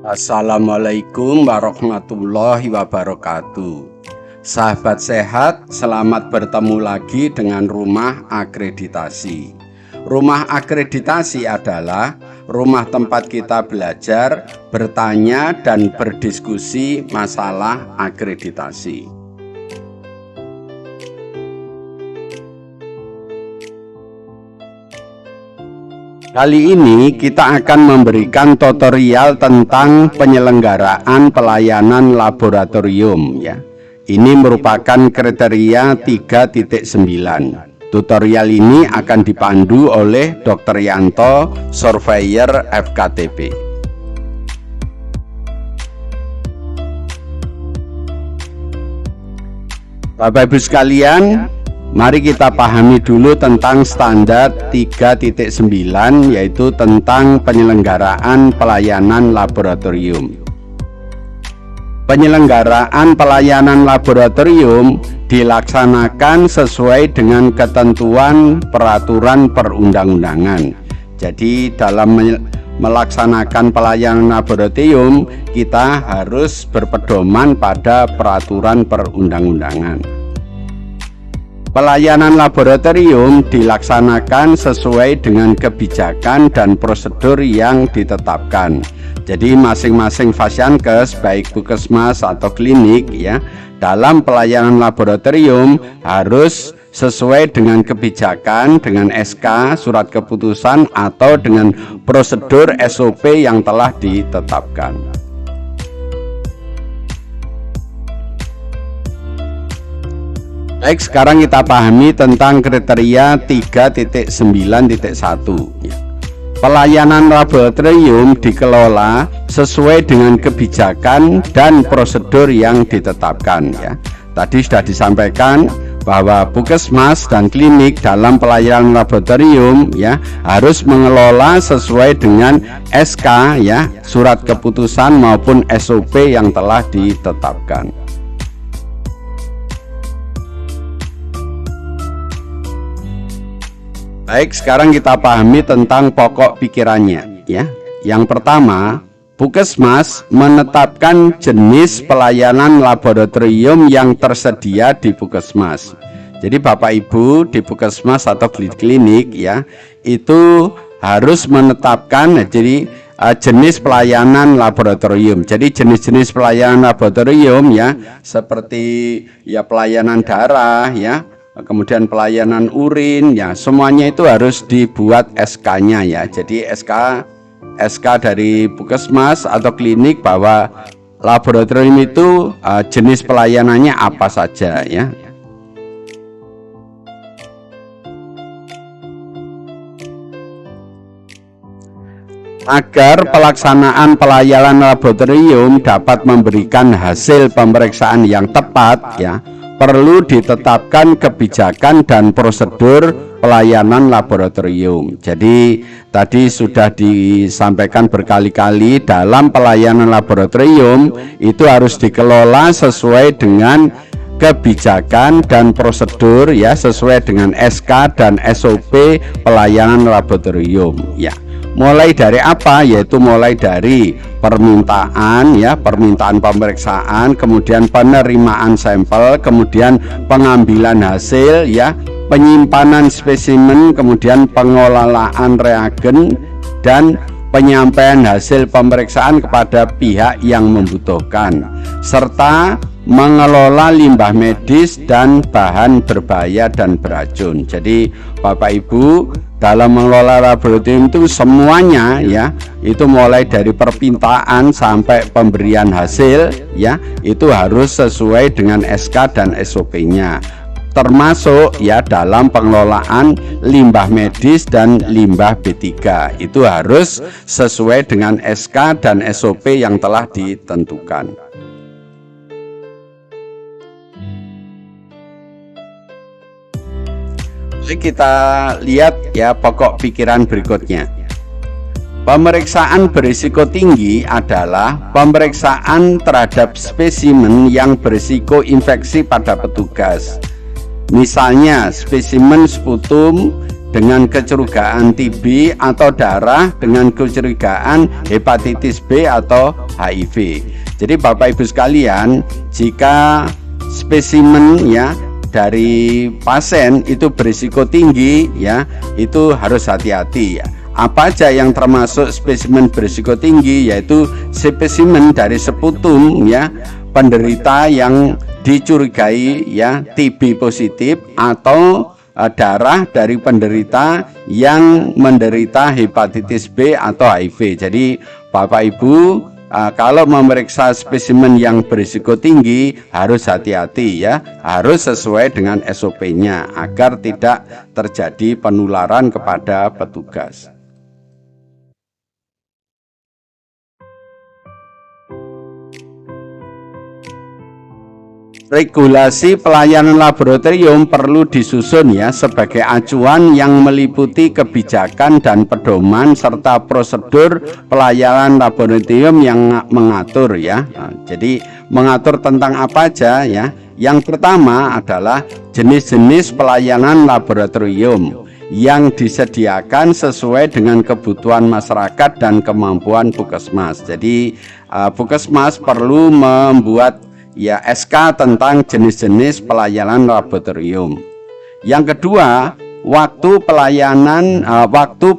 Assalamualaikum warahmatullahi wabarakatuh. Sahabat sehat, selamat bertemu lagi dengan Rumah Akreditasi. Rumah Akreditasi adalah rumah tempat kita belajar, bertanya, dan berdiskusi masalah akreditasi. Kali ini kita akan memberikan tutorial tentang penyelenggaraan pelayanan laboratorium ya. Ini merupakan kriteria 3.9. Tutorial ini akan dipandu oleh Dr. Yanto, Surveyor FKTP. Bapak Ibu sekalian, mari kita pahami dulu tentang standar 3.9, yaitu tentang penyelenggaraan pelayanan laboratorium. Penyelenggaraan pelayanan laboratorium dilaksanakan sesuai dengan ketentuan peraturan perundang-undangan. Jadi dalam melaksanakan pelayanan laboratorium, kita harus berpedoman pada peraturan perundang-undangan. Pelayanan laboratorium dilaksanakan sesuai dengan kebijakan dan prosedur yang ditetapkan. Jadi masing-masing Fasiankes, baik puskesmas atau klinik ya, dalam pelayanan laboratorium harus sesuai dengan kebijakan, dengan SK, surat keputusan, atau dengan prosedur SOP yang telah ditetapkan. Baik, sekarang kita pahami tentang kriteria 3.9.1 ya. Pelayanan laboratorium dikelola sesuai dengan kebijakan dan prosedur yang ditetapkan ya. Tadi sudah disampaikan bahwa puskesmas dan klinik dalam pelayanan laboratorium ya harus mengelola sesuai dengan SK ya, surat keputusan maupun SOP yang telah ditetapkan. Baik, sekarang kita pahami tentang pokok pikirannya ya. Yang pertama, puskesmas menetapkan jenis pelayanan laboratorium yang tersedia di puskesmas. Jadi Bapak Ibu di puskesmas atau klinik ya, itu harus menetapkan jadi jenis pelayanan laboratorium. Jadi jenis-jenis pelayanan laboratorium ya, seperti ya pelayanan darah ya, kemudian pelayanan urin ya, semuanya itu harus dibuat SK-nya ya. Jadi SK dari puskesmas atau klinik bahwa laboratorium itu jenis pelayanannya apa saja ya. Agar pelaksanaan pelayanan laboratorium dapat memberikan hasil pemeriksaan yang tepat ya, perlu ditetapkan kebijakan dan prosedur pelayanan laboratorium. Jadi tadi sudah disampaikan berkali-kali, dalam pelayanan laboratorium itu harus dikelola sesuai dengan kebijakan dan prosedur ya, sesuai dengan SK dan SOP pelayanan laboratorium ya. Mulai dari apa? Yaitu mulai dari permintaan ya, permintaan pemeriksaan, kemudian penerimaan sampel, kemudian pengambilan hasil ya, penyimpanan spesimen, kemudian pengelolaan reagen, dan penyampaian hasil pemeriksaan kepada pihak yang membutuhkan, serta mengelola limbah medis dan bahan berbahaya dan beracun. Jadi Bapak Ibu, dalam mengelola laboratorium itu semuanya ya, itu mulai dari permintaan sampai pemberian hasil ya, itu harus sesuai dengan SK dan SOP-nya, termasuk ya dalam pengelolaan limbah medis dan limbah B3, itu harus sesuai dengan SK dan SOP yang telah ditentukan. Kita lihat ya pokok pikiran berikutnya. Pemeriksaan berisiko tinggi adalah pemeriksaan terhadap spesimen yang berisiko infeksi pada petugas. Misalnya spesimen sputum dengan kecurigaan TB atau darah dengan kecurigaan hepatitis B atau HIV. Jadi Bapak Ibu sekalian, jika spesimen ya dari pasien itu berisiko tinggi ya, itu harus hati-hati ya. Apa aja yang termasuk spesimen berisiko tinggi, yaitu spesimen dari seputum ya penderita yang dicurigai ya TB positif, atau darah dari penderita yang menderita hepatitis B atau HIV. Jadi Bapak Ibu, kalau memeriksa spesimen yang berisiko tinggi harus hati-hati ya, harus sesuai dengan SOP-nya agar tidak terjadi penularan kepada petugas. Regulasi pelayanan laboratorium perlu disusun ya sebagai acuan yang meliputi kebijakan dan pedoman serta prosedur pelayanan laboratorium yang mengatur ya. Jadi mengatur tentang apa aja ya. Yang pertama adalah jenis-jenis pelayanan laboratorium yang disediakan sesuai dengan kebutuhan masyarakat dan kemampuan Puskesmas. Jadi Puskesmas perlu membuat ya SK tentang jenis-jenis pelayanan laboratorium. Yang kedua, waktu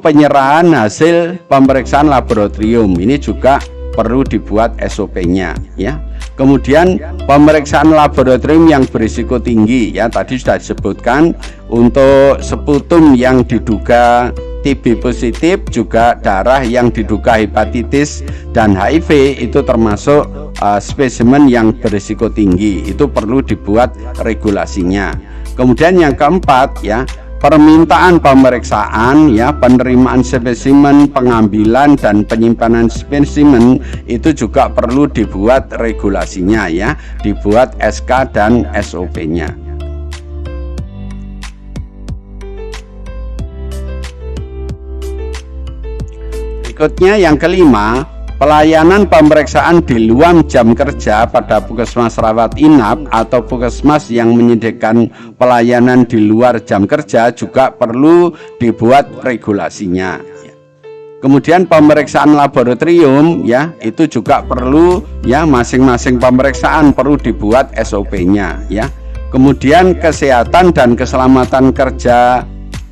penyerahan hasil pemeriksaan laboratorium ini juga perlu dibuat SOP-nya ya. Kemudian pemeriksaan laboratorium yang berisiko tinggi ya, tadi sudah disebutkan untuk seputum yang diduga TB positif, juga darah yang diduga hepatitis dan HIV, itu termasuk spesimen yang berisiko tinggi, itu perlu dibuat regulasinya. Kemudian yang keempat ya, permintaan pemeriksaan ya, penerimaan spesimen, pengambilan dan penyimpanan spesimen itu juga perlu dibuat regulasinya ya, dibuat SK dan SOP-nya. Berikutnya yang kelima, pelayanan pemeriksaan di luar jam kerja pada Puskesmas rawat inap atau Puskesmas yang menyediakan pelayanan di luar jam kerja juga perlu dibuat regulasinya. Kemudian pemeriksaan laboratorium ya, itu juga perlu ya, masing-masing pemeriksaan perlu dibuat SOP-nya ya. Kemudian kesehatan dan keselamatan kerja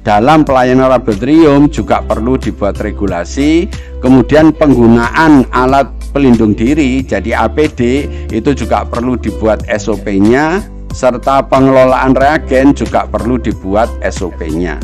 dalam pelayanan laboratorium juga perlu dibuat regulasi. Kemudian penggunaan alat pelindung diri jadi APD itu juga perlu dibuat SOP-nya, serta pengelolaan reagen juga perlu dibuat SOP-nya.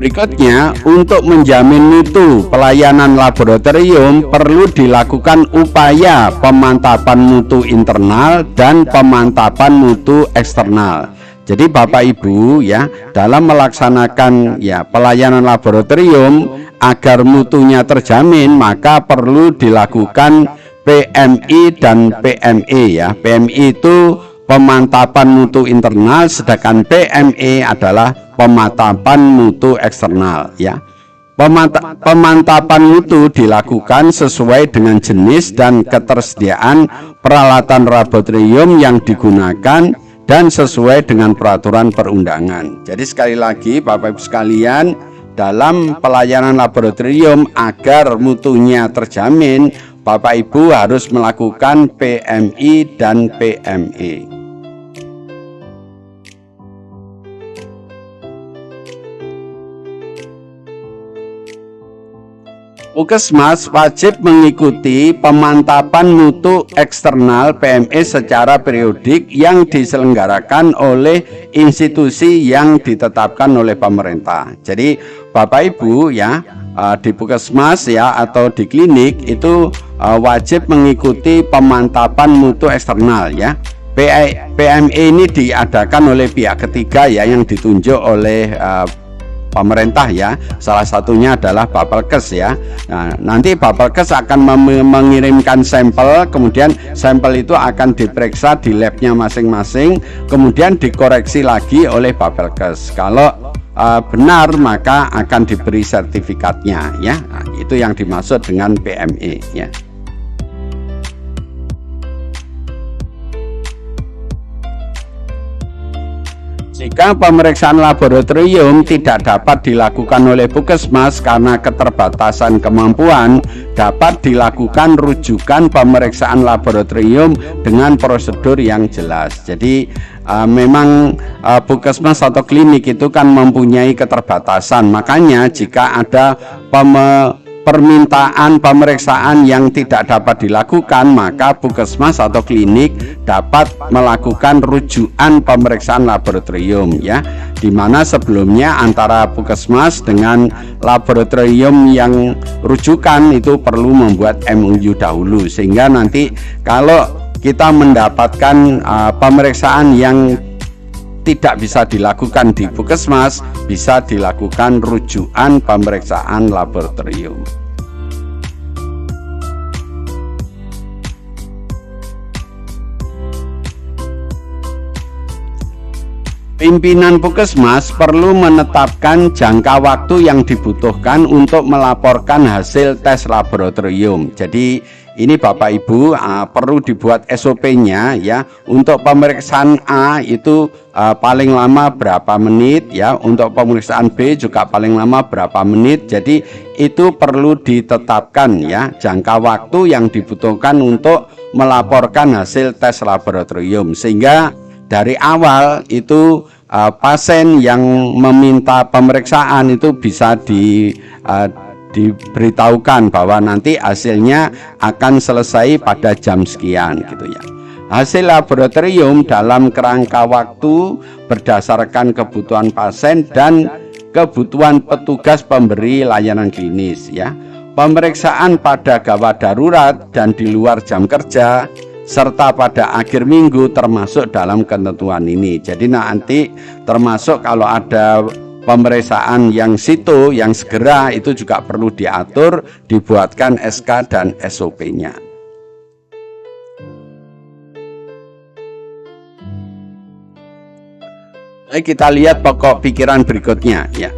Berikutnya, untuk menjamin mutu pelayanan laboratorium perlu dilakukan upaya pemantapan mutu internal dan pemantapan mutu eksternal. Jadi Bapak Ibu ya, dalam melaksanakan ya pelayanan laboratorium agar mutunya terjamin, maka perlu dilakukan PMI dan PME ya. PMI itu pemantapan mutu internal, sedangkan PME adalah pemantapan mutu eksternal ya. Pemantapan mutu dilakukan sesuai dengan jenis dan ketersediaan peralatan laboratorium yang digunakan dan sesuai dengan peraturan perundangan. Jadi sekali lagi Bapak Ibu sekalian, dalam pelayanan laboratorium agar mutunya terjamin, Bapak Ibu harus melakukan PMI dan PME. Puskesmas wajib mengikuti pemantapan mutu eksternal PME secara periodik yang diselenggarakan oleh institusi yang ditetapkan oleh pemerintah. Jadi Bapak Ibu ya, di Puskesmas ya atau di klinik itu wajib mengikuti pemantapan mutu eksternal ya. PME ini diadakan oleh pihak ketiga ya, yang ditunjuk oleh pemerintah ya, salah satunya adalah Bapelkes ya. Nah, nanti Bapelkes akan mengirimkan sampel, kemudian sampel itu akan diperiksa di labnya masing-masing, kemudian dikoreksi lagi oleh Bapelkes. Kalau benar maka akan diberi sertifikatnya ya. Nah, itu yang dimaksud dengan PME ya. Jika pemeriksaan laboratorium tidak dapat dilakukan oleh puskesmas karena keterbatasan kemampuan, dapat dilakukan rujukan pemeriksaan laboratorium dengan prosedur yang jelas. Jadi memang puskesmas atau klinik itu kan mempunyai keterbatasan. Makanya jika ada permintaan pemeriksaan yang tidak dapat dilakukan, maka puskesmas atau klinik dapat melakukan rujukan pemeriksaan laboratorium, ya, dimana sebelumnya antara puskesmas dengan laboratorium yang rujukan itu perlu membuat MOU dahulu, sehingga nanti kalau kita mendapatkan pemeriksaan yang tidak bisa dilakukan di puskesmas, bisa dilakukan rujukan pemeriksaan laboratorium. Pimpinan puskesmas perlu menetapkan jangka waktu yang dibutuhkan untuk melaporkan hasil tes laboratorium. Jadi ini Bapak Ibu perlu dibuat SOP-nya, ya. Untuk pemeriksaan A itu paling lama berapa menit, ya. Untuk pemeriksaan B juga paling lama berapa menit. Jadi itu perlu ditetapkan, ya, jangka waktu yang dibutuhkan untuk melaporkan hasil tes laboratorium, sehingga dari awal itu pasien yang meminta pemeriksaan itu bisa diberitahukan bahwa nanti hasilnya akan selesai pada jam sekian, gitu ya. Hasil laboratorium dalam kerangka waktu berdasarkan kebutuhan pasien dan kebutuhan petugas pemberi layanan klinis, ya. Pemeriksaan pada gawat darurat dan di luar jam kerja serta pada akhir minggu termasuk dalam ketentuan ini. Jadi nanti termasuk kalau ada pemeriksaan yang situ, yang segera, itu juga perlu diatur, dibuatkan SK dan SOP-nya. Kita lihat pokok pikiran berikutnya, ya.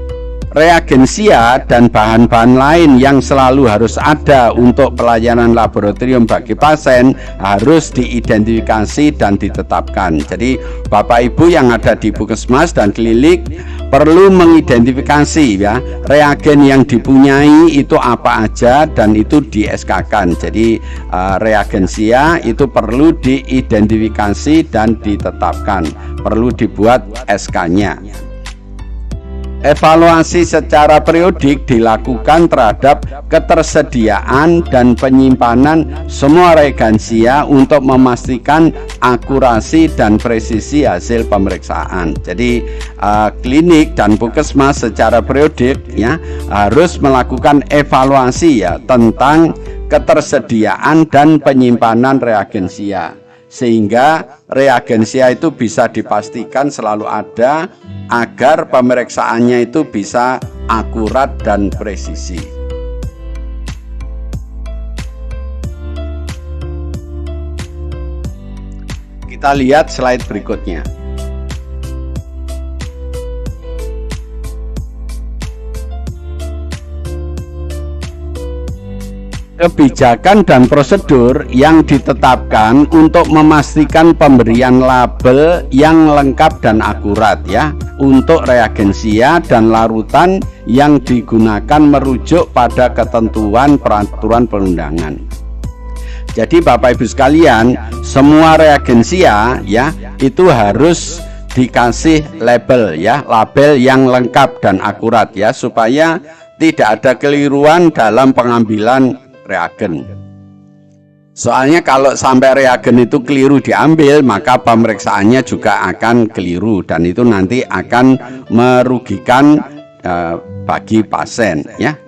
Reagensia dan bahan-bahan lain yang selalu harus ada untuk pelayanan laboratorium bagi pasien harus diidentifikasi dan ditetapkan. Jadi Bapak Ibu yang ada di puskesmas dan klinik perlu mengidentifikasi, ya, reagen yang dipunyai itu apa aja dan itu di SK-kan. Jadi reagensia itu perlu diidentifikasi dan ditetapkan, perlu dibuat SK-nya. Evaluasi secara periodik dilakukan terhadap ketersediaan dan penyimpanan semua reagensia untuk memastikan akurasi dan presisi hasil pemeriksaan. Jadi klinik dan puskesmas secara periodik, ya, harus melakukan evaluasi, ya, tentang ketersediaan dan penyimpanan reagensia, sehingga reagensia itu bisa dipastikan selalu ada agar pemeriksaannya itu bisa akurat dan presisi. Kita lihat slide berikutnya. Kebijakan dan prosedur yang ditetapkan untuk memastikan pemberian label yang lengkap dan akurat, ya, untuk reagensia dan larutan yang digunakan merujuk pada ketentuan peraturan perundangan. Jadi Bapak Ibu sekalian, semua reagensia, ya, itu harus dikasih label, ya, label yang lengkap dan akurat, ya, supaya tidak ada keliruan dalam pengambilan reagen. Soalnya kalau sampai reagen itu keliru diambil, maka pemeriksaannya juga akan keliru dan itu nanti akan merugikan bagi pasien, ya.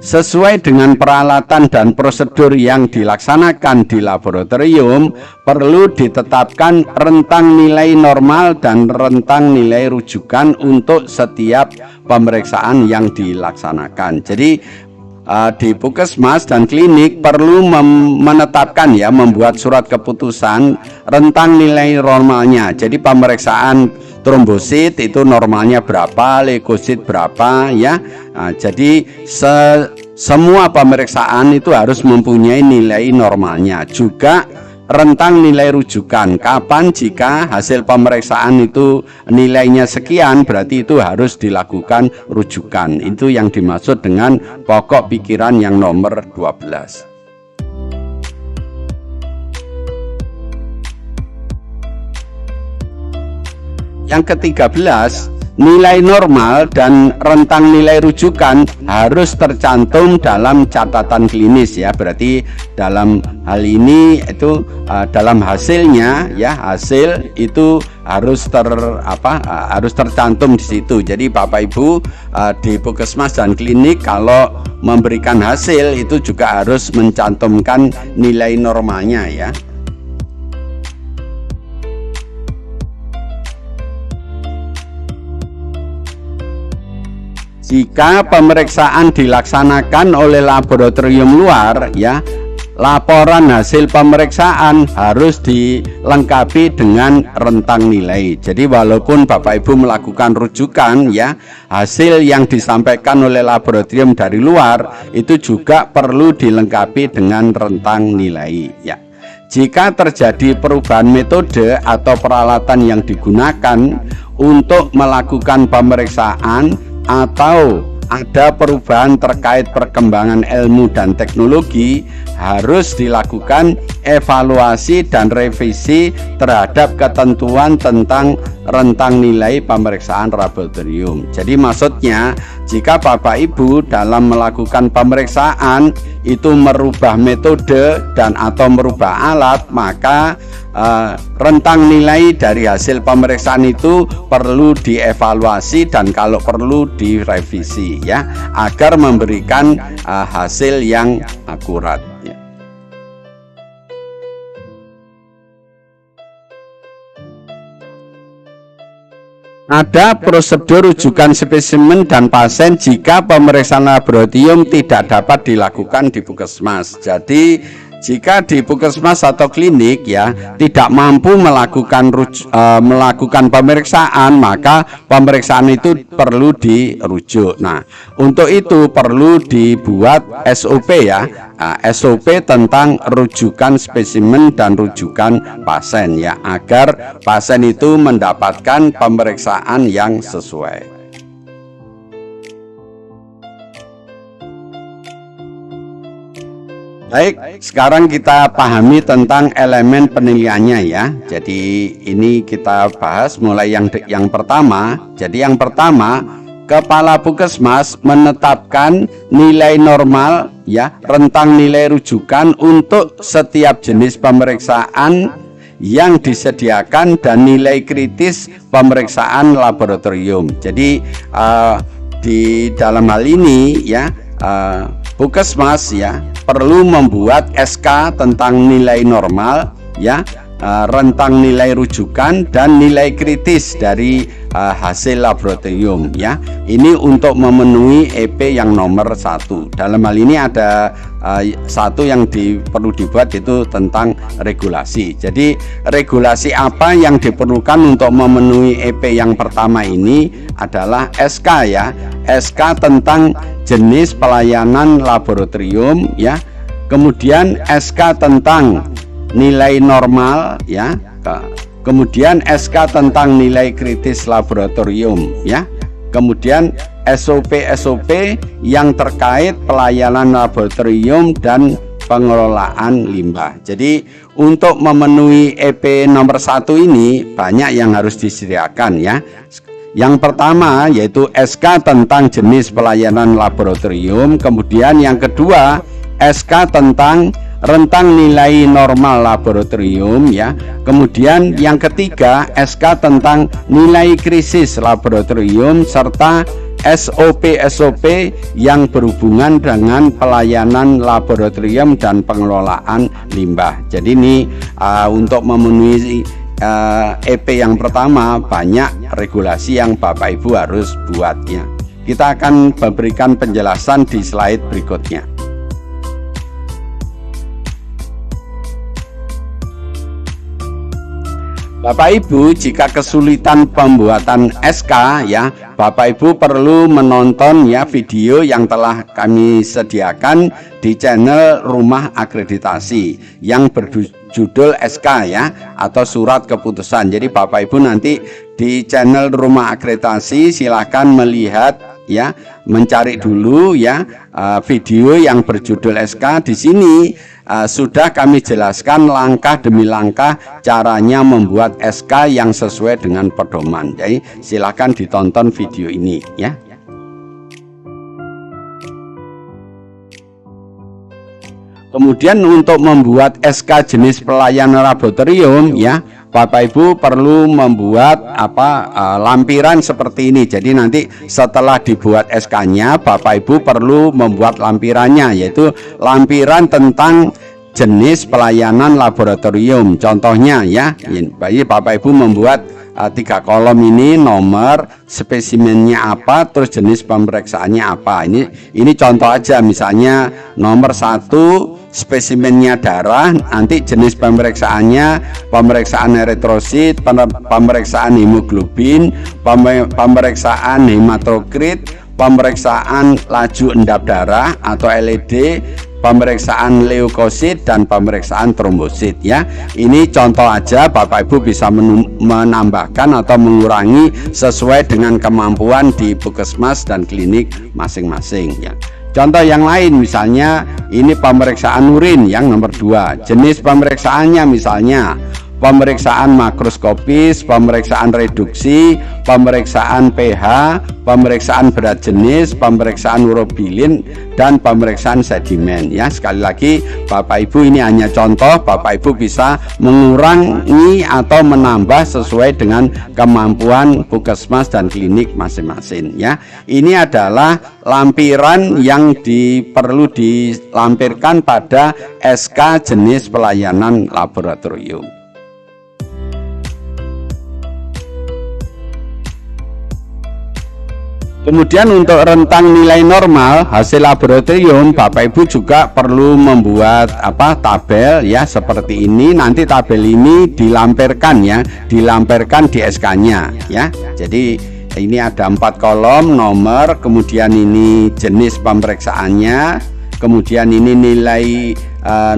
Sesuai dengan peralatan dan prosedur yang dilaksanakan di laboratorium, perlu ditetapkan rentang nilai normal dan rentang nilai rujukan untuk setiap pemeriksaan yang dilaksanakan. Jadi di puskesmas dan klinik perlu menetapkan, ya, membuat surat keputusan rentang nilai normalnya. Jadi pemeriksaan trombosit itu normalnya berapa, leukosit berapa, ya. Jadi semua pemeriksaan itu harus mempunyai nilai normalnya. Juga rentang nilai rujukan. Kapan jika hasil pemeriksaan itu nilainya sekian, berarti itu harus dilakukan rujukan. Itu yang dimaksud dengan pokok pikiran yang nomor 12. Yang ke-13, nilai normal dan rentang nilai rujukan harus tercantum dalam catatan klinis ya. Berarti dalam hal ini itu dalam hasilnya ya, hasil itu harus harus tercantum di situ. Jadi Bapak Ibu di puskesmas dan klinik kalau memberikan hasil itu juga harus mencantumkan nilai normalnya ya. Jika pemeriksaan dilaksanakan oleh laboratorium luar ya, laporan hasil pemeriksaan harus dilengkapi dengan rentang nilai. Jadi walaupun Bapak Ibu melakukan rujukan ya, hasil yang disampaikan oleh laboratorium dari luar itu juga perlu dilengkapi dengan rentang nilai ya. Jika terjadi perubahan metode atau peralatan yang digunakan untuk melakukan pemeriksaan atau ada perubahan terkait perkembangan ilmu dan teknologi, harus dilakukan evaluasi dan revisi terhadap ketentuan tentang rentang nilai pemeriksaan laboratorium. Jadi maksudnya jika Bapak Ibu dalam melakukan pemeriksaan itu merubah metode dan atau merubah alat, maka rentang nilai dari hasil pemeriksaan itu perlu dievaluasi dan kalau perlu direvisi ya, agar memberikan hasil yang akurat ya. Ada prosedur rujukan spesimen dan pasien jika pemeriksaan laboratorium tidak dapat dilakukan di puskesmas. Jadi jika di puskesmas atau klinik ya tidak mampu melakukan pemeriksaan, maka pemeriksaan itu perlu dirujuk. Nah, untuk itu perlu dibuat SOP ya, SOP tentang rujukan spesimen dan rujukan pasien ya, agar pasien itu mendapatkan pemeriksaan yang sesuai. Baik, sekarang kita pahami tentang elemen penilaiannya ya. Jadi ini kita bahas mulai yang pertama. Jadi yang pertama, kepala puskesmas menetapkan nilai normal ya, rentang nilai rujukan untuk setiap jenis pemeriksaan yang disediakan dan nilai kritis pemeriksaan laboratorium. Jadi di dalam hal ini ya, puskesmas ya perlu membuat SK tentang nilai normal ya, rentang nilai rujukan dan nilai kritis dari hasil laboratorium ya. Ini untuk memenuhi EP yang nomor 1. Dalam hal ini ada satu yang perlu dibuat, itu tentang regulasi. Jadi regulasi apa yang diperlukan untuk memenuhi EP yang pertama ini adalah SK ya, SK tentang jenis pelayanan laboratorium ya, kemudian SK tentang nilai normal ya, kemudian SK tentang nilai kritis laboratorium ya, kemudian SOP yang terkait pelayanan laboratorium dan pengelolaan limbah. Jadi untuk memenuhi EP nomor 1 ini banyak yang harus disediakan ya. Yang pertama yaitu SK tentang jenis pelayanan laboratorium, kemudian yang kedua SK tentang rentang nilai normal laboratorium ya, kemudian yang ketiga SK tentang nilai krisis laboratorium serta SOP yang berhubungan dengan pelayanan laboratorium dan pengelolaan limbah. Jadi ini untuk memenuhi EP yang pertama banyak regulasi yang Bapak Ibu harus buatnya. Kita akan memberikan penjelasan di slide berikutnya. Bapak Ibu, jika kesulitan pembuatan SK ya, Bapak Ibu perlu menonton ya video yang telah kami sediakan di channel Rumah Akreditasi yang berjudul SK ya, atau surat keputusan. Jadi Bapak Ibu nanti di channel Rumah Akreditasi silahkan melihat ya, mencari dulu ya video yang berjudul SK. Di sini sudah kami jelaskan langkah demi langkah caranya membuat SK yang sesuai dengan pedoman. Jadi silahkan ditonton video ini ya. Kemudian untuk membuat SK jenis pelayanan laboratorium ya, Bapak Ibu perlu membuat lampiran seperti ini. Jadi nanti setelah dibuat SK-nya, Bapak Ibu perlu membuat lampirannya, yaitu lampiran tentang jenis pelayanan laboratorium. Contohnya ya, Bapak Ibu membuat 3 kolom ini, nomor, spesimennya apa, terus jenis pemeriksaannya apa. Ini contoh aja, misalnya nomor 1 spesimennya darah, nanti jenis pemeriksaannya pemeriksaan eritrosit, pemeriksaan hemoglobin, pemeriksaan hematokrit, pemeriksaan laju endap darah atau LED, pemeriksaan leukosit, dan pemeriksaan trombosit ya. Ini contoh aja, Bapak Ibu bisa menambahkan atau mengurangi sesuai dengan kemampuan di puskesmas dan klinik masing-masing ya. Contoh yang lain, misalnya ini pemeriksaan urin yang nomor 2. Jenis pemeriksaannya misalnya pemeriksaan makroskopis, pemeriksaan reduksi, pemeriksaan pH, pemeriksaan berat jenis, pemeriksaan urobilin, dan pemeriksaan sedimen ya. Sekali lagi Bapak Ibu, ini hanya contoh, Bapak Ibu bisa mengurangi atau menambah sesuai dengan kemampuan puskesmas dan klinik masing-masing ya. Ini adalah lampiran yang perlu dilampirkan pada SK jenis pelayanan laboratorium. Kemudian untuk rentang nilai normal hasil laboratorium, Bapak Ibu juga perlu membuat tabel ya, seperti ini. Nanti tabel ini dilampirkan ya, dilampirkan di SK-nya ya. Jadi ini ada 4 kolom, nomor, kemudian ini jenis pemeriksaannya, kemudian ini nilai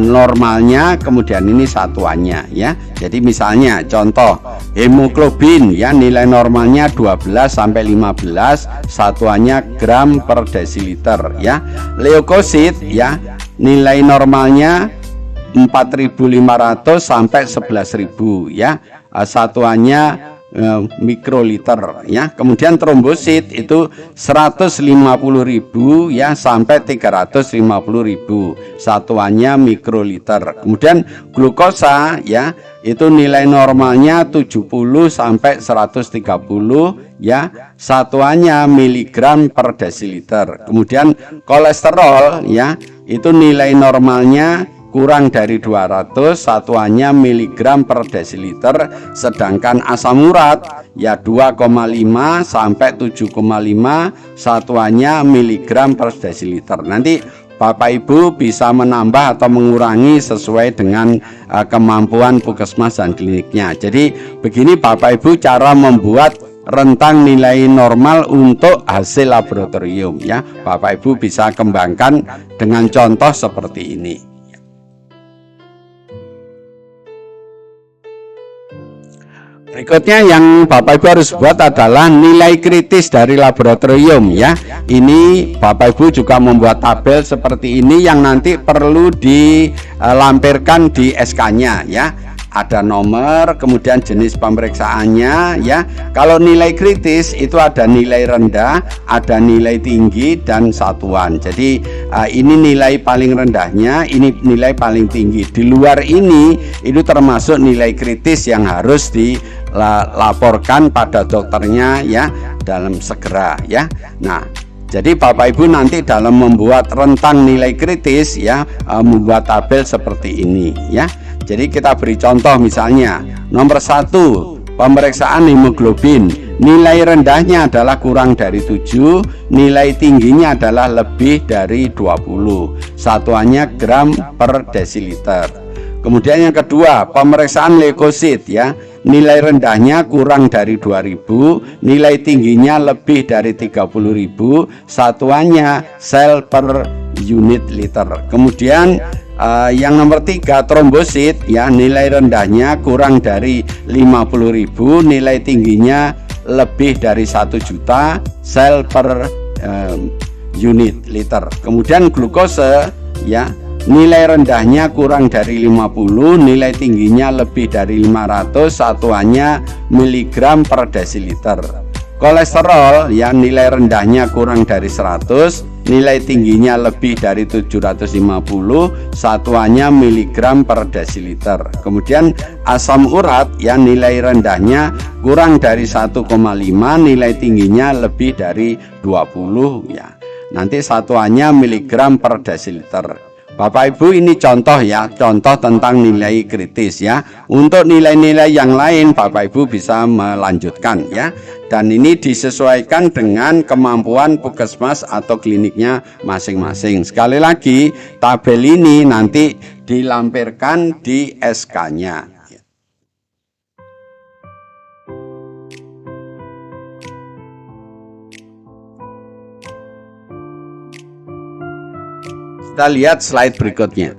normalnya, kemudian ini satuannya ya. Jadi misalnya contoh hemoglobin ya, nilai normalnya 12 sampai 15, satuannya gram per desiliter ya. Leukosit ya, nilai normalnya 4.500 sampai 11.000 ya, satuannya mikroliter ya. Kemudian trombosit itu 150.000 ya sampai 350.000, satuannya mikroliter. Kemudian glukosa ya, itu nilai normalnya 70 sampai 130 ya, satuannya miligram per desiliter. Kemudian kolesterol ya, itu nilai normalnya kurang dari 200, satuannya miligram per desiliter. Sedangkan asam urat ya 2,5 sampai 7,5, satuannya miligram per desiliter. Nanti Bapak Ibu bisa menambah atau mengurangi sesuai dengan kemampuan puskesmas dan kliniknya. Jadi begini Bapak Ibu cara membuat rentang nilai normal untuk hasil laboratorium ya. Bapak Ibu bisa kembangkan dengan contoh seperti ini. Berikutnya yang Bapak Ibu harus buat adalah nilai kritis dari laboratorium ya. Ini Bapak Ibu juga membuat tabel seperti ini yang nanti perlu dilampirkan di SK-nya ya. Ada nomor, kemudian jenis pemeriksaannya ya. Kalau nilai kritis itu ada nilai rendah, ada nilai tinggi, dan satuan. Jadi ini nilai paling rendahnya, ini nilai paling tinggi. Di luar ini itu termasuk nilai kritis yang harus dilaporkan pada dokternya ya dalam segera ya. Nah, jadi Bapak Ibu nanti dalam membuat rentang nilai kritis ya, membuat tabel seperti ini ya. Jadi kita beri contoh, misalnya nomor 1 pemeriksaan hemoglobin, nilai rendahnya adalah kurang dari 7, nilai tingginya adalah lebih dari 20, satuannya gram per desiliter. Kemudian yang kedua pemeriksaan leukosit ya, nilai rendahnya kurang dari 2000, nilai tingginya lebih dari 30.000, satuannya sel per unit liter. Kemudian Yang nomor 3 trombosit ya, nilai rendahnya kurang dari 50.000, nilai tingginya lebih dari 1 juta sel per unit liter. Kemudian glukose ya, nilai rendahnya kurang dari 50, nilai tingginya lebih dari 500, satuannya miligram per desiliter. Kolesterol ya, nilai rendahnya kurang dari 100, nilai tingginya lebih dari 750, satuannya miligram per desiliter. Kemudian asam urat ya, nilai rendahnya kurang dari 1,5, nilai tingginya lebih dari 20 ya, nanti satuannya miligram per desiliter. Bapak Ibu, ini contoh ya, contoh tentang nilai kritis ya. Untuk nilai-nilai yang lain Bapak Ibu bisa melanjutkan ya. Dan ini disesuaikan dengan kemampuan puskesmas atau kliniknya masing-masing. Sekali lagi, tabel ini nanti dilampirkan di SK-nya. Kita lihat slide berikutnya.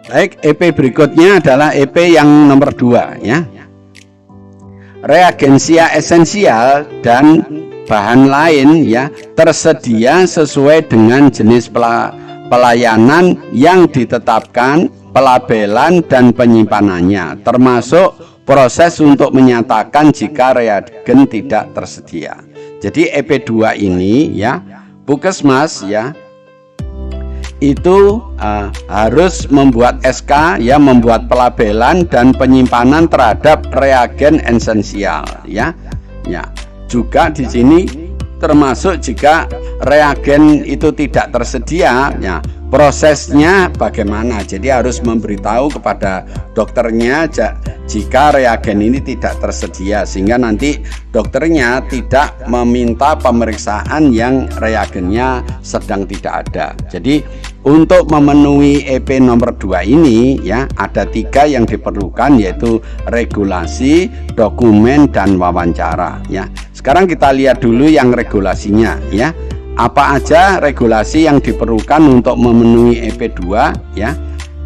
Baik, EP berikutnya adalah EP yang nomor 2 ya. Reagensia esensial dan bahan lain ya tersedia sesuai dengan jenis pelayanan yang ditetapkan, pelabelan dan penyimpanannya, termasuk proses untuk menyatakan jika reagen tidak tersedia. Jadi EP2 ini ya, puskesmas ya itu harus membuat SK ya, membuat pelabelan dan penyimpanan terhadap reagen esensial ya. Ya, juga di sini termasuk jika reagen itu tidak tersedia ya, prosesnya bagaimana. Jadi harus memberitahu kepada dokternya jika reagen ini tidak tersedia, sehingga nanti dokternya tidak meminta pemeriksaan yang reagennya sedang tidak ada. Jadi untuk memenuhi EP nomor 2 ini ya, ada 3 yang diperlukan, yaitu regulasi, dokumen, dan wawancara ya. Sekarang kita lihat dulu yang regulasinya ya. Apa aja regulasi yang diperlukan untuk memenuhi EP2 ya.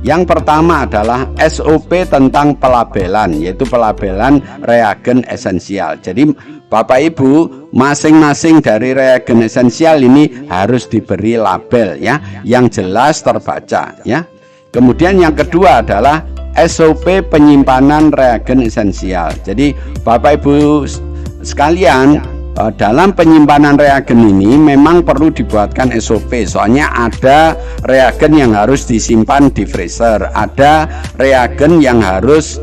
Yang pertama adalah SOP tentang pelabelan, yaitu pelabelan reagen esensial. Jadi Bapak Ibu, masing-masing dari reagen esensial ini harus diberi label ya, yang jelas terbaca ya. Kemudian yang kedua adalah SOP penyimpanan reagen esensial. Jadi Bapak Ibu sekalian, dalam penyimpanan reagen ini memang perlu dibuatkan SOP, soalnya ada reagen yang harus disimpan di freezer, ada reagen yang harus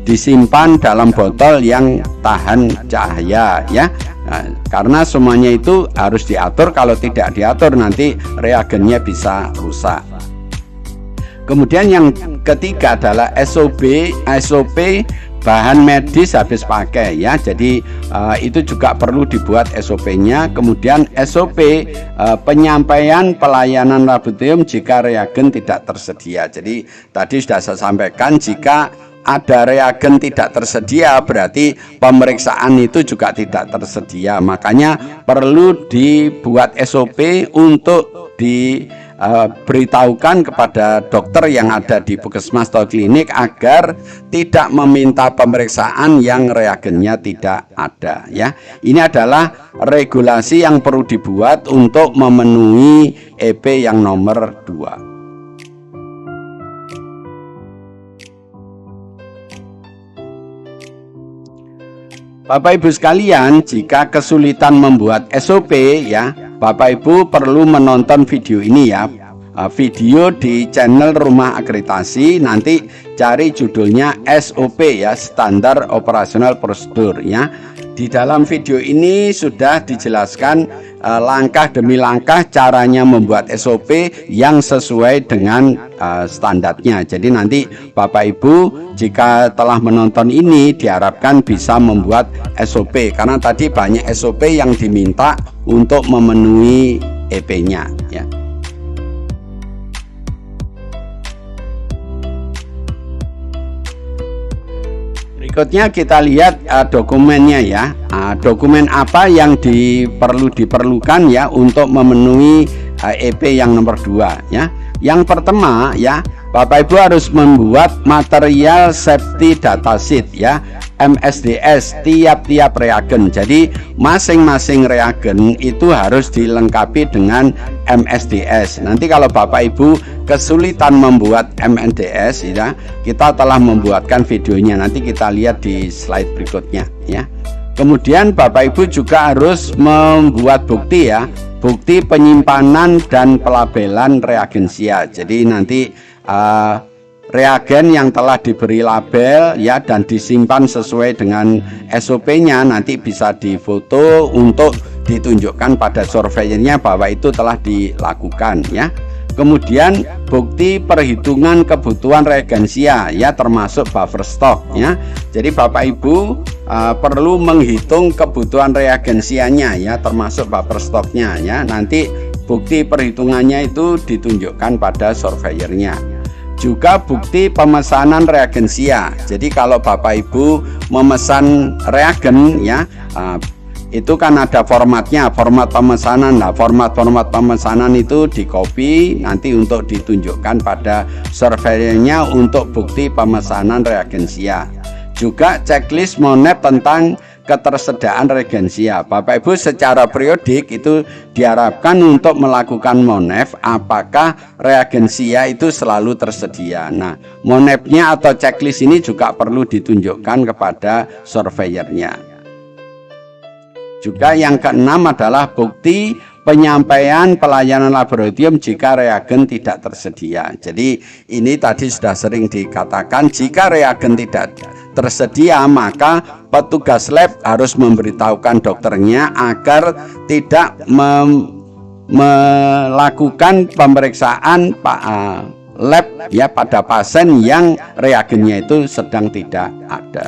disimpan dalam botol yang tahan cahaya ya. Nah, karena semuanya itu harus diatur, kalau tidak diatur nanti reagennya bisa rusak. Kemudian yang ketiga adalah SOP bahan medis habis pakai ya. Jadi itu juga perlu dibuat SOP-nya. Kemudian SOP penyampaian pelayanan laboratorium jika reagen tidak tersedia. Jadi tadi sudah saya sampaikan, jika ada reagen tidak tersedia berarti pemeriksaan itu juga tidak tersedia. Makanya perlu dibuat SOP untuk beritahukan kepada dokter yang ada di puskesmas atau klinik agar tidak meminta pemeriksaan yang reagennya tidak ada ya. Ini adalah regulasi yang perlu dibuat untuk memenuhi EP yang nomor 2. Bapak Ibu sekalian, jika kesulitan membuat SOP ya, Bapak Ibu perlu menonton video ini ya. Video di channel Rumah Akreditasi, nanti cari judulnya SOP ya, Standar Operasional Prosedur ya. Di dalam video ini sudah dijelaskan langkah demi langkah caranya membuat SOP yang sesuai dengan standarnya. Jadi nanti Bapak Ibu jika telah menonton ini diharapkan bisa membuat SOP, karena tadi banyak SOP yang diminta untuk memenuhi EP-nya ya. Berikutnya kita lihat dokumennya ya. Dokumen apa yang diperlukan ya untuk memenuhi EP yang nomor 2 ya. Yang pertama ya, Bapak Ibu harus membuat material safety datasheet ya, MSDS tiap-tiap reagen. Jadi masing-masing reagen itu harus dilengkapi dengan MSDS. Nanti kalau Bapak Ibu kesulitan membuat MSDS ya, kita telah membuatkan videonya, nanti kita lihat di slide berikutnya ya. Kemudian Bapak Ibu juga harus membuat bukti ya, bukti penyimpanan dan pelabelan reagensia. Jadi nanti reagen yang telah diberi label ya dan disimpan sesuai dengan SOP-nya nanti bisa difoto untuk ditunjukkan pada surveyornya bahwa itu telah dilakukan ya. Kemudian bukti perhitungan kebutuhan reagensia ya, termasuk buffer stock ya. Jadi Bapak Ibu perlu menghitung kebutuhan reagensianya ya, termasuk buffer stocknya ya. Nanti bukti perhitungannya itu ditunjukkan pada surveyornya. Juga bukti pemesanan reagensia. Jadi kalau Bapak Ibu memesan reagen ya, itu kan ada formatnya, format pemesanan. Nah, format pemesanan itu di copy nanti untuk ditunjukkan pada surveyornya untuk bukti pemesanan reagensia. Juga checklist monep tentang ketersediaan reagensia. Bapak Ibu secara periodik itu diharapkan untuk melakukan monef apakah reagensia itu selalu tersedia. Nah, monepnya atau checklist ini juga perlu ditunjukkan kepada surveyornya. Juga yang keenam adalah bukti penyampaian pelayanan laboratorium jika reagen tidak tersedia. Jadi ini tadi sudah sering dikatakan, jika reagen tidak tersedia maka petugas lab harus memberitahukan dokternya agar tidak melakukan pemeriksaan lab ya pada pasien yang reagennya itu sedang tidak ada.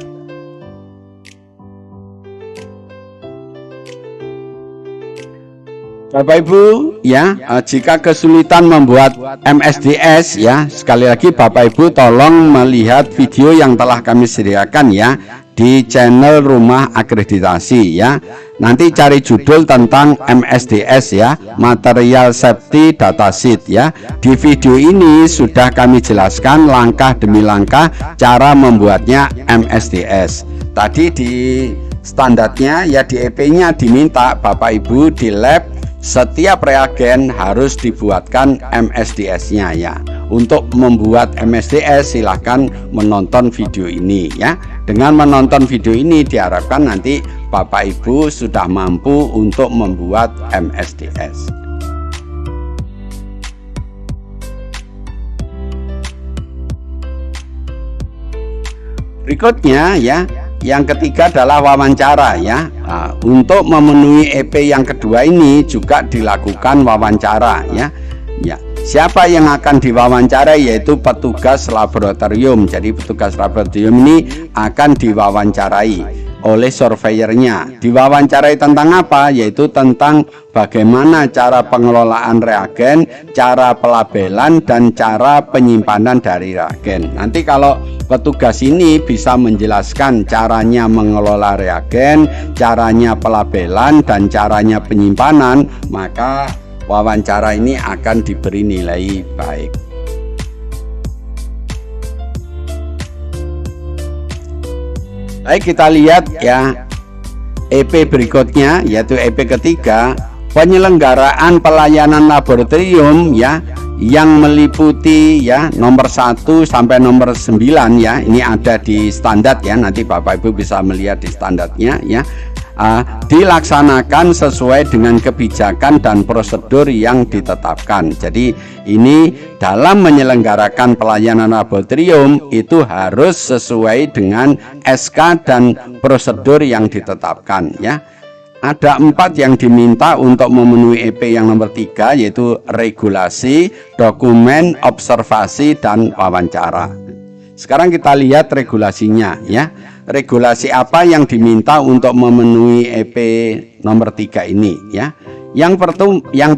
Bapak Ibu ya, jika kesulitan membuat MSDS ya, sekali lagi Bapak Ibu tolong melihat video yang telah kami sediakan ya di channel Rumah Akreditasi ya. Nanti cari judul tentang MSDS ya, Material Safety Datasheet ya. Di video ini sudah kami jelaskan langkah demi langkah cara membuatnya MSDS. Tadi di standarnya ya, di EP-nya diminta Bapak Ibu di lab setiap reagen harus dibuatkan MSDS-nya ya. Untuk membuat MSDS silahkan menonton video ini ya. Dengan menonton video ini diharapkan nanti Bapak Ibu sudah mampu untuk membuat MSDS. Berikutnya ya, yang ketiga adalah wawancara ya. Untuk memenuhi EP yang kedua ini juga dilakukan wawancara ya. Siapa yang akan diwawancara? Yaitu petugas laboratorium. Jadi petugas laboratorium ini akan diwawancarai oleh surveyornya. Diwawancarai tentang apa? Yaitu tentang bagaimana cara pengelolaan reagen, cara pelabelan, dan cara penyimpanan dari reagen. Nanti kalau petugas ini bisa menjelaskan caranya mengelola reagen, caranya pelabelan, dan caranya penyimpanan, maka wawancara ini akan diberi nilai baik. Baik, kita lihat ya EP berikutnya, yaitu EP ketiga, penyelenggaraan pelayanan laboratorium ya, yang meliputi ya nomor 1 sampai nomor 9 ya. Ini ada di standar ya, nanti Bapak Ibu bisa melihat di standarnya ya. Dilaksanakan sesuai dengan kebijakan dan prosedur yang ditetapkan. Jadi ini dalam menyelenggarakan pelayanan laboratorium itu harus sesuai dengan SK dan prosedur yang ditetapkan ya. Ada 4 yang diminta untuk memenuhi EP yang nomor 3, yaitu regulasi, dokumen, observasi, dan wawancara. Sekarang kita lihat regulasinya ya. Regulasi apa yang diminta untuk memenuhi EP nomor 3 ini ya. Yang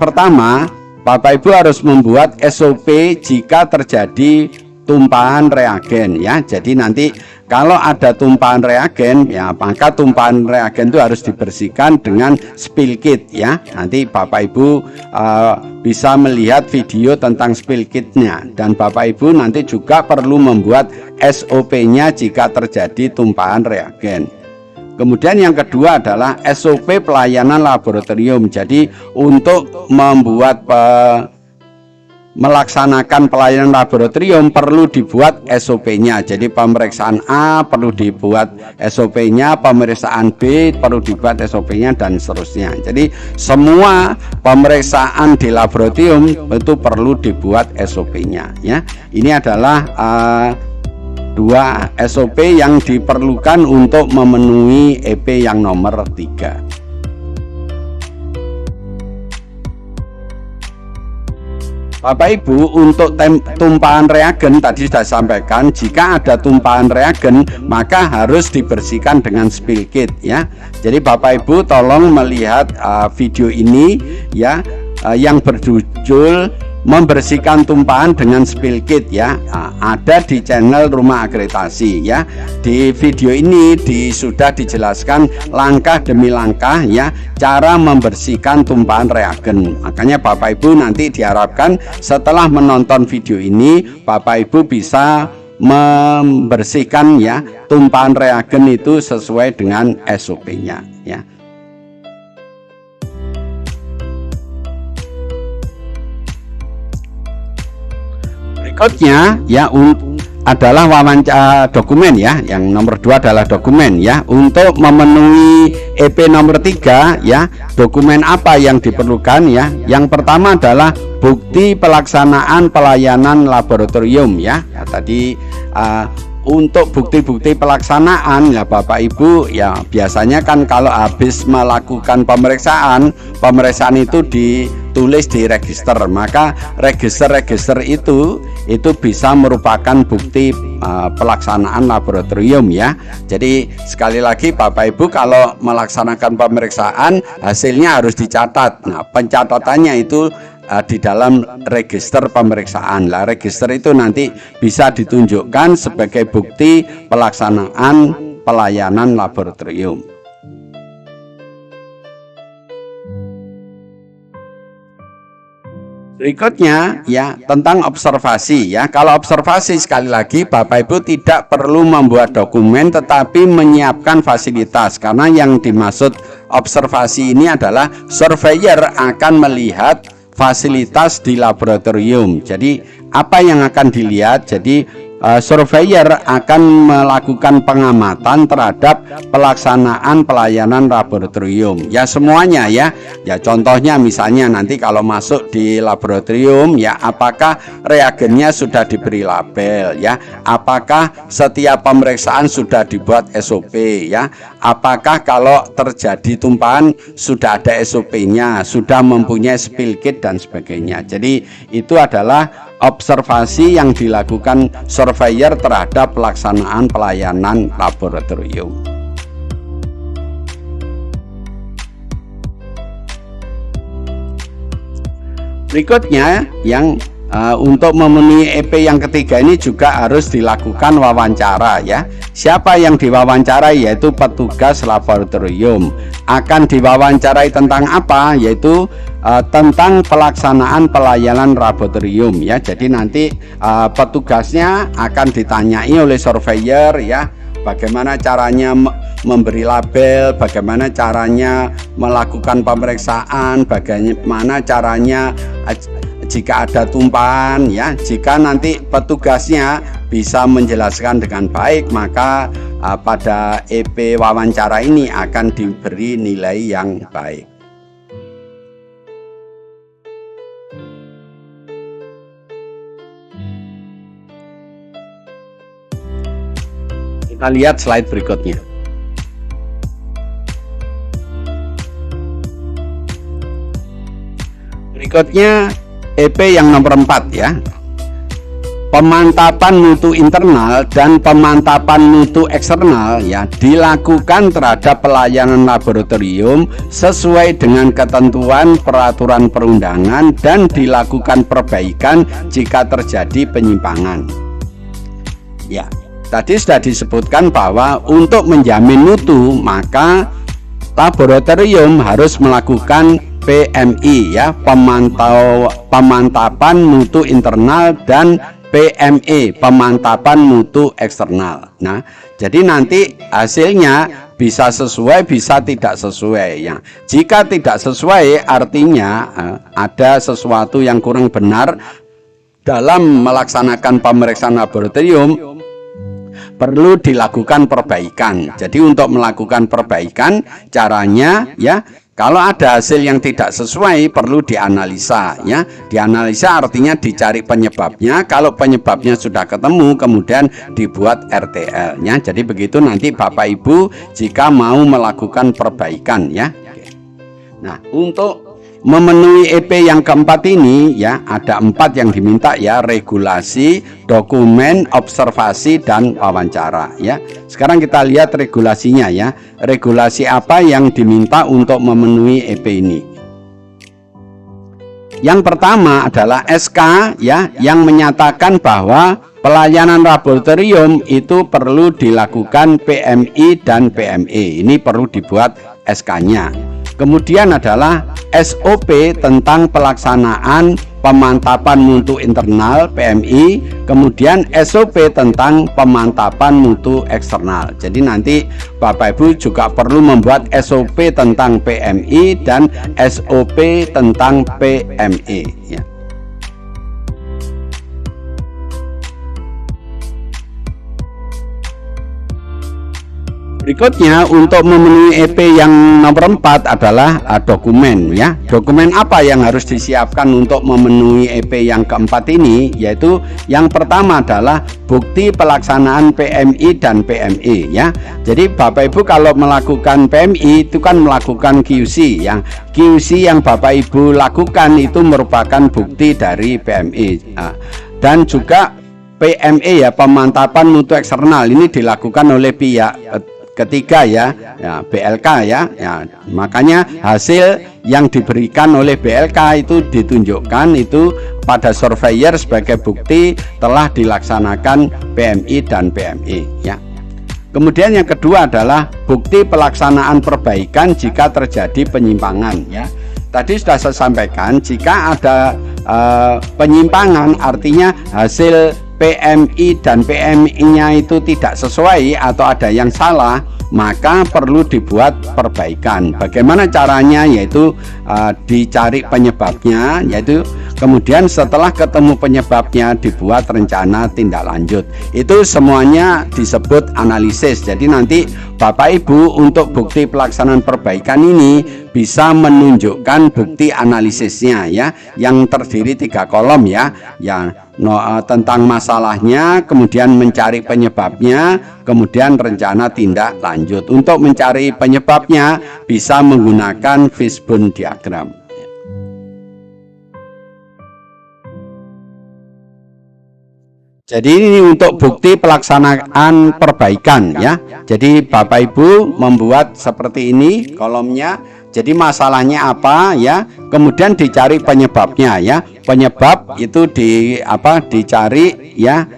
pertama, Bapak Ibu harus membuat SOP jika terjadi tumpahan reagen ya. Jadi nanti kalau ada tumpahan reagen ya, maka tumpahan reagen itu harus dibersihkan dengan spill kit ya. Nanti Bapak Ibu bisa melihat video tentang spill kitnya, dan Bapak Ibu nanti juga perlu membuat SOP-nya jika terjadi tumpahan reagen. Kemudian yang kedua adalah SOP pelayanan laboratorium. Jadi untuk membuat melaksanakan pelayanan laboratorium perlu dibuat SOP-nya. Jadi pemeriksaan A perlu dibuat SOP-nya, pemeriksaan B perlu dibuat SOP-nya, dan seterusnya. Jadi semua pemeriksaan di laboratorium itu perlu dibuat SOP-nya ya. Ini adalah dua SOP yang diperlukan untuk memenuhi EP yang nomor 3. Bapak Ibu, untuk tumpahan reagen tadi sudah sampaikan, jika ada tumpahan reagen maka harus dibersihkan dengan spill kit ya. Jadi Bapak Ibu tolong melihat video ini ya, yang berjudul membersihkan tumpahan dengan spill kit ya. Ada di channel Rumah Akreditasi ya. Di video ini sudah dijelaskan langkah demi langkah ya, cara membersihkan tumpahan reagen. Makanya Bapak Ibu nanti diharapkan setelah menonton video ini Bapak Ibu bisa membersihkan ya tumpahan reagen itu sesuai dengan SOP-nya ya. Berikutnya ya adalah wawancara dokumen ya. Yang nomor 2 adalah dokumen ya. Untuk memenuhi EP nomor 3 ya, dokumen apa yang diperlukan ya? Yang pertama adalah bukti pelaksanaan pelayanan laboratorium ya. Tadi untuk bukti-bukti pelaksanaan ya Bapak Ibu ya, biasanya kan kalau habis melakukan pemeriksaan itu ditulis di register, maka register itu bisa merupakan bukti pelaksanaan laboratorium ya. Jadi sekali lagi Bapak Ibu kalau melaksanakan pemeriksaan hasilnya harus dicatat. Nah, pencatatannya itu di dalam register pemeriksaan. Lah, register itu nanti bisa ditunjukkan sebagai bukti pelaksanaan pelayanan laboratorium. Berikutnya ya tentang observasi ya. Kalau observasi sekali lagi Bapak Ibu tidak perlu membuat dokumen tetapi menyiapkan fasilitas, karena yang dimaksud observasi ini adalah surveyor akan melihat fasilitas di laboratorium. Jadi apa yang akan dilihat? Jadi surveyor akan melakukan pengamatan terhadap pelaksanaan pelayanan laboratorium ya, semuanya ya. Ya contohnya misalnya nanti kalau masuk di laboratorium ya, apakah reagennya sudah diberi label ya, apakah setiap pemeriksaan sudah dibuat SOP ya, apakah kalau terjadi tumpahan sudah ada SOP-nya, sudah mempunyai spill kit dan sebagainya. Jadi itu adalah observasi yang dilakukan surveyor terhadap pelaksanaan pelayanan laboratorium. Berikutnya yang untuk memenuhi EP yang ketiga ini juga harus dilakukan wawancara ya. Siapa yang diwawancarai? Yaitu petugas laboratorium. Akan diwawancarai tentang apa? Yaitu tentang pelaksanaan pelayanan laboratorium ya. Jadi nanti petugasnya akan ditanyai oleh surveyor ya, bagaimana caranya memberi label, bagaimana caranya melakukan pemeriksaan, bagaimana caranya jika ada tumpahan ya. Jika nanti petugasnya bisa menjelaskan dengan baik, maka pada EP wawancara ini akan diberi nilai yang baik. Kita lihat slide berikutnya. Berikutnya EP yang nomor 4 ya. Pemantapan mutu internal dan pemantapan mutu eksternal ya dilakukan terhadap pelayanan laboratorium sesuai dengan ketentuan peraturan perundangan dan dilakukan perbaikan jika terjadi penyimpangan. Ya, tadi sudah disebutkan bahwa untuk menjamin mutu maka laboratorium harus melakukan PMI ya, pemantapan mutu internal, dan PME, pemantapan mutu eksternal. Nah, jadi nanti hasilnya bisa sesuai, bisa tidak sesuai ya. Jika tidak sesuai artinya ada sesuatu yang kurang benar dalam melaksanakan pemeriksaan laboratorium, perlu dilakukan perbaikan. Jadi untuk melakukan perbaikan caranya ya, kalau ada hasil yang tidak sesuai perlu dianalisa ya. Dianalisa artinya dicari penyebabnya. Kalau penyebabnya sudah ketemu kemudian dibuat RTL-nya. Jadi begitu nanti Bapak Ibu jika mau melakukan perbaikan ya. Nah, untuk memenuhi EP yang keempat ini ya, ada 4 yang diminta ya: regulasi, dokumen, observasi, dan wawancara ya. Sekarang kita lihat regulasinya ya. Regulasi apa yang diminta untuk memenuhi EP ini? Yang pertama adalah SK ya, yang menyatakan bahwa pelayanan laboratorium itu perlu dilakukan PMI dan PME. Ini perlu dibuat SK-nya. Kemudian adalah SOP tentang pelaksanaan pemantapan mutu internal PMI, kemudian SOP tentang pemantapan mutu eksternal. Jadi nanti Bapak Ibu juga perlu membuat SOP tentang PMI dan SOP tentang PME ya. Berikutnya untuk memenuhi EP yang nomor 4 adalah dokumen ya. Dokumen apa yang harus disiapkan untuk memenuhi EP yang keempat ini? Yaitu yang pertama adalah bukti pelaksanaan PMI dan PME ya. Jadi Bapak Ibu kalau melakukan PMI itu kan melakukan QC ya. QC yang Bapak Ibu lakukan itu merupakan bukti dari PMI dan juga PME ya, pemantapan mutu eksternal, ini dilakukan oleh pihak ketiga ya, BLK ya. Makanya hasil yang diberikan oleh BLK itu ditunjukkan itu pada surveyor sebagai bukti telah dilaksanakan PMI dan PME ya. Kemudian yang kedua adalah bukti pelaksanaan perbaikan jika terjadi penyimpangan ya. Tadi sudah saya sampaikan, jika ada penyimpangan artinya hasil PMI dan PMI-nya itu tidak sesuai atau ada yang salah, maka perlu dibuat perbaikan. Bagaimana caranya? Yaitu dicari penyebabnya, yaitu kemudian setelah ketemu penyebabnya dibuat rencana tindak lanjut. Itu semuanya disebut analisis. Jadi nanti Bapak Ibu untuk bukti pelaksanaan perbaikan ini bisa menunjukkan bukti analisisnya ya, yang terdiri 3 kolom ya, tentang masalahnya, kemudian mencari penyebabnya, kemudian rencana tindak lanjut. Untuk mencari penyebabnya bisa menggunakan fishbone diagram. Jadi ini untuk bukti pelaksanaan perbaikan ya. Jadi Bapak Ibu membuat seperti ini kolomnya. Jadi masalahnya apa ya? Kemudian dicari penyebabnya ya. Penyebab itu dicari ya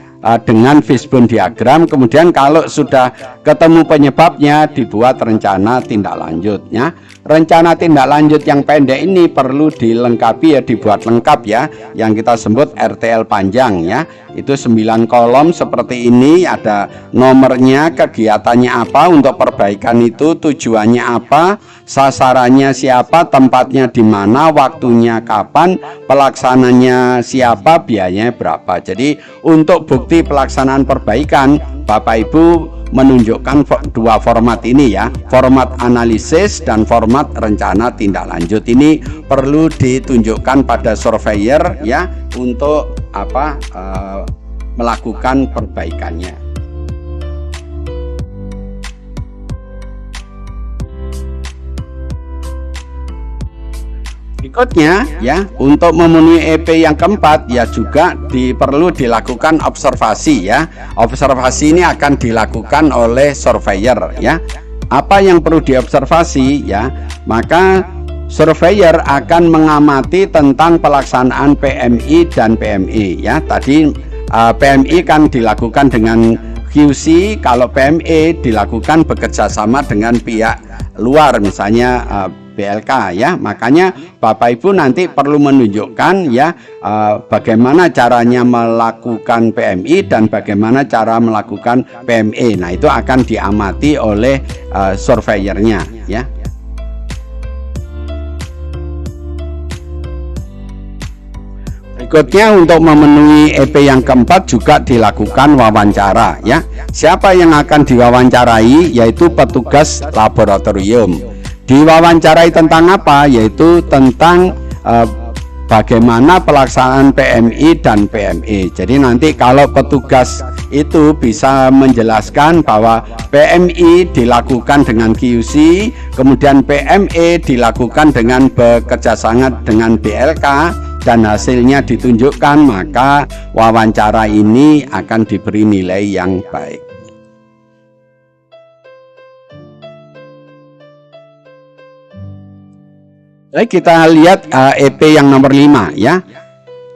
dengan fishbone diagram. Kemudian kalau sudah ketemu penyebabnya dibuat rencana tindak lanjutnya. Rencana tindak lanjut yang pendek ini perlu dilengkapi ya, dibuat lengkap ya, yang kita sebut RTL panjang ya. Itu 9 kolom seperti ini, ada nomornya, kegiatannya apa, untuk perbaikan itu tujuannya apa, sasarannya siapa, tempatnya di mana, waktunya kapan, pelaksananya siapa, biayanya berapa. Jadi untuk bukti pelaksanaan perbaikan Bapak Ibu menunjukkan 2 format ini ya, format analisis dan format rencana tindak lanjut. Ini perlu ditunjukkan pada surveyor ya untuk melakukan perbaikannya. Berikutnya ya, untuk memenuhi EP yang keempat ya juga perlu dilakukan observasi ya. Observasi ini akan dilakukan oleh surveyor ya. Apa yang perlu diobservasi ya? Maka surveyor akan mengamati tentang pelaksanaan PMI dan PME ya. Tadi PMI kan dilakukan dengan QC, kalau PME dilakukan bekerja sama dengan pihak luar, misalnya BLK ya. Makanya Bapak Ibu nanti perlu menunjukkan ya bagaimana caranya melakukan PMI dan bagaimana cara melakukan PME. Nah, itu akan diamati oleh surveyornya ya. Berikutnya, untuk memenuhi EP yang keempat juga dilakukan wawancara ya. Siapa yang akan diwawancarai? Yaitu petugas laboratorium. Diwawancarai tentang apa? Yaitu tentang bagaimana pelaksanaan PMI dan PME. Jadi nanti kalau petugas itu bisa menjelaskan bahwa PMI dilakukan dengan QC, kemudian PME dilakukan dengan bekerja sama dengan BLK, dan hasilnya ditunjukkan, maka wawancara ini akan diberi nilai yang baik. Baik, kita lihat EP yang nomor 5 ya.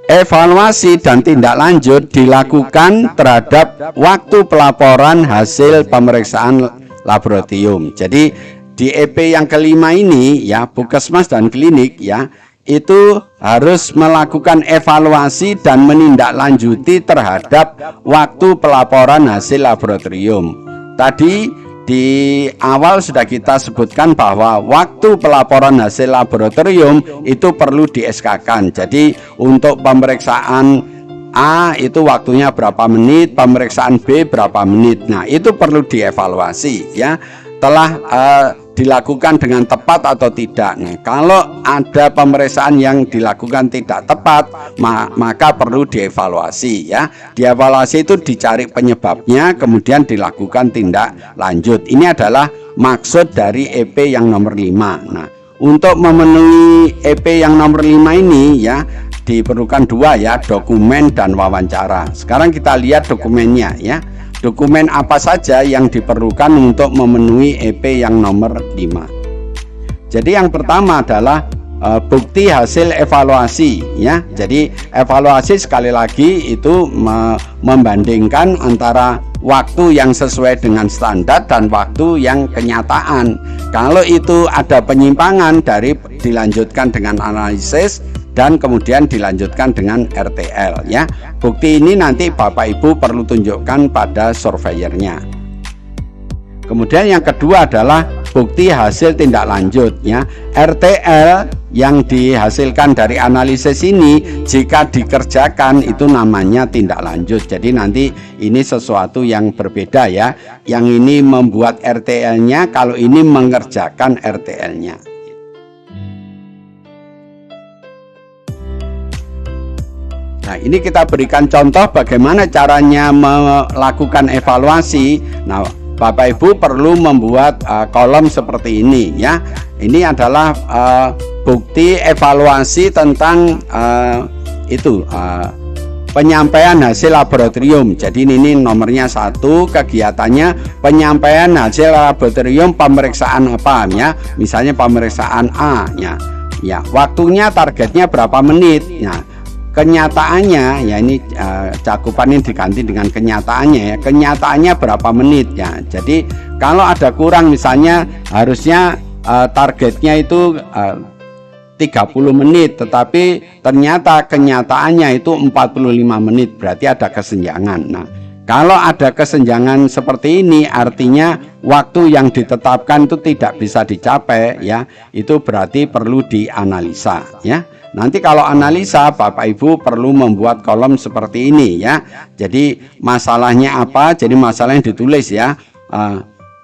Evaluasi dan tindak lanjut dilakukan terhadap waktu pelaporan hasil pemeriksaan laboratorium. Jadi di EP yang kelima ini ya, puskesmas dan klinik ya, itu harus melakukan evaluasi dan menindaklanjuti terhadap waktu pelaporan hasil laboratorium. Tadi di awal sudah kita sebutkan bahwa waktu pelaporan hasil laboratorium itu perlu di SK-kan. Jadi untuk pemeriksaan A itu waktunya berapa menit, pemeriksaan B berapa menit. Nah, itu perlu dievaluasi ya. Telah dilakukan dengan tepat atau tidak. Nah, kalau ada pemeriksaan yang dilakukan tidak tepat, maka perlu dievaluasi ya. Dievaluasi itu dicari penyebabnya, kemudian dilakukan tindak lanjut. Ini adalah maksud dari EP yang nomor 5. Nah, untuk memenuhi EP yang nomor 5 ini ya, diperlukan dua ya, dokumen dan wawancara. Sekarang kita lihat dokumennya ya. Dokumen apa saja yang diperlukan untuk memenuhi EP yang nomor 5. Jadi yang pertama adalah bukti hasil evaluasi ya. Jadi evaluasi sekali lagi itu membandingkan antara waktu yang sesuai dengan standar dan waktu yang kenyataan. Kalau itu ada penyimpangan dari dilanjutkan dengan analisis dan kemudian dilanjutkan dengan RTL ya. Bukti ini nanti Bapak Ibu perlu tunjukkan pada surveyornya. Kemudian yang kedua adalah bukti hasil tindak lanjut ya. RTL yang dihasilkan dari analisis ini jika dikerjakan itu namanya tindak lanjut. Jadi nanti ini sesuatu yang berbeda ya. Yang ini membuat RTL-nya, kalau ini mengerjakan RTL-nya. Nah, ini kita berikan contoh bagaimana caranya melakukan evaluasi. Nah, Bapak Ibu perlu membuat kolom seperti ini ya. Ini adalah bukti evaluasi tentang penyampaian hasil laboratorium. Jadi ini nomornya 1, kegiatannya penyampaian hasil laboratorium pemeriksaan apa ya. Misalnya pemeriksaan A ya. Ya, waktunya targetnya berapa menit. Nah, kenyataannya ya, ini cakupannya diganti dengan kenyataannya ya. Kenyataannya berapa menit ya. Jadi kalau ada kurang, misalnya harusnya targetnya itu 30 menit, tetapi ternyata kenyataannya itu 45 menit, berarti ada kesenjangan. Nah, kalau ada kesenjangan seperti ini, artinya waktu yang ditetapkan itu tidak bisa dicapai ya. Itu berarti perlu dianalisa ya. Nanti kalau analisa, Bapak Ibu perlu membuat kolom seperti ini ya. Jadi masalahnya apa? Jadi masalah yang ditulis ya.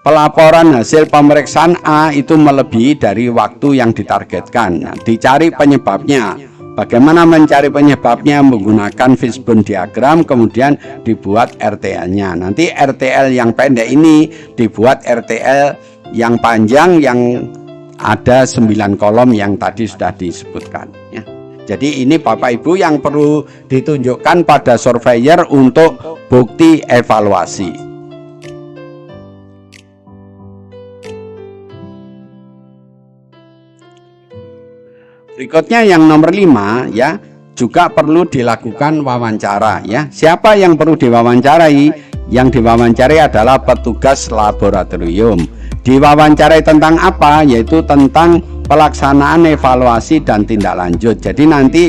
Pelaporan hasil pemeriksaan A itu melebihi dari waktu yang ditargetkan. Nah, dicari penyebabnya. Bagaimana mencari penyebabnya? Menggunakan fishbone diagram, kemudian dibuat RTL-nya. Nanti RTL yang pendek ini dibuat RTL yang panjang yang ada 9 kolom yang tadi sudah disebutkan ya. Jadi ini Bapak Ibu yang perlu ditunjukkan pada surveyor untuk bukti evaluasi. Berikutnya yang nomor 5 ya. juga perlu dilakukan wawancara ya. Siapa yang perlu diwawancarai? Yang diwawancarai adalah petugas laboratorium. Diwawancarai tentang apa? Yaitu tentang pelaksanaan evaluasi dan tindak lanjut. Jadi nanti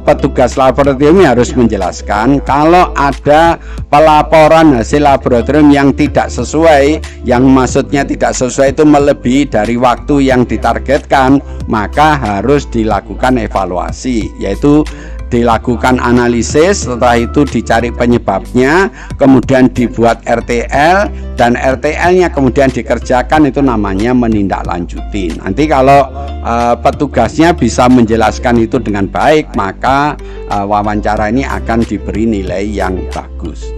petugas laboratorium harus menjelaskan kalau ada pelaporan hasil laboratorium yang tidak sesuai, yang maksudnya tidak sesuai itu melebihi dari waktu yang ditargetkan, maka harus dilakukan evaluasi, yaitu dilakukan analisis, setelah itu dicari penyebabnya, kemudian dibuat RTL, dan RTL-nya kemudian dikerjakan, itu namanya menindaklanjuti. Nanti kalau petugasnya bisa menjelaskan itu dengan baik, maka wawancara ini akan diberi nilai yang bagus.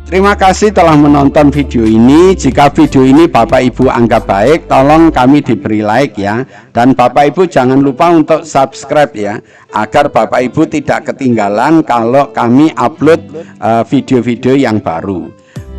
Terima kasih telah menonton video ini. Jika video ini Bapak Ibu anggap baik, tolong kami diberi like ya. Dan Bapak Ibu jangan lupa untuk subscribe ya, agar Bapak Ibu tidak ketinggalan kalau kami upload video-video yang baru.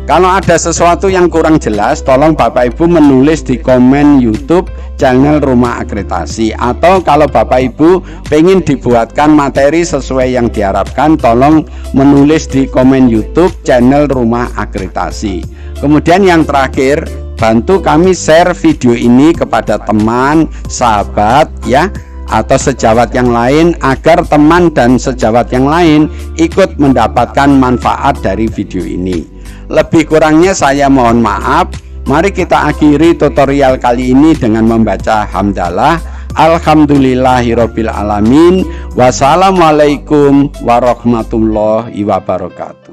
Kalau ada sesuatu yang kurang jelas, tolong Bapak Ibu menulis di komen YouTube channel Rumah Akreditasi. Atau kalau Bapak Ibu pengen dibuatkan materi sesuai yang diharapkan, tolong menulis di komen YouTube channel Rumah Akreditasi. Kemudian yang terakhir, bantu kami share video ini kepada teman, sahabat ya, atau sejawat yang lain, agar teman dan sejawat yang lain ikut mendapatkan manfaat dari video ini. Lebih kurangnya saya mohon maaf. Mari kita akhiri tutorial kali ini dengan membaca hamdalah. Alhamdulillahirobbil alamin. Wassalamualaikum warahmatullahi wabarakatuh.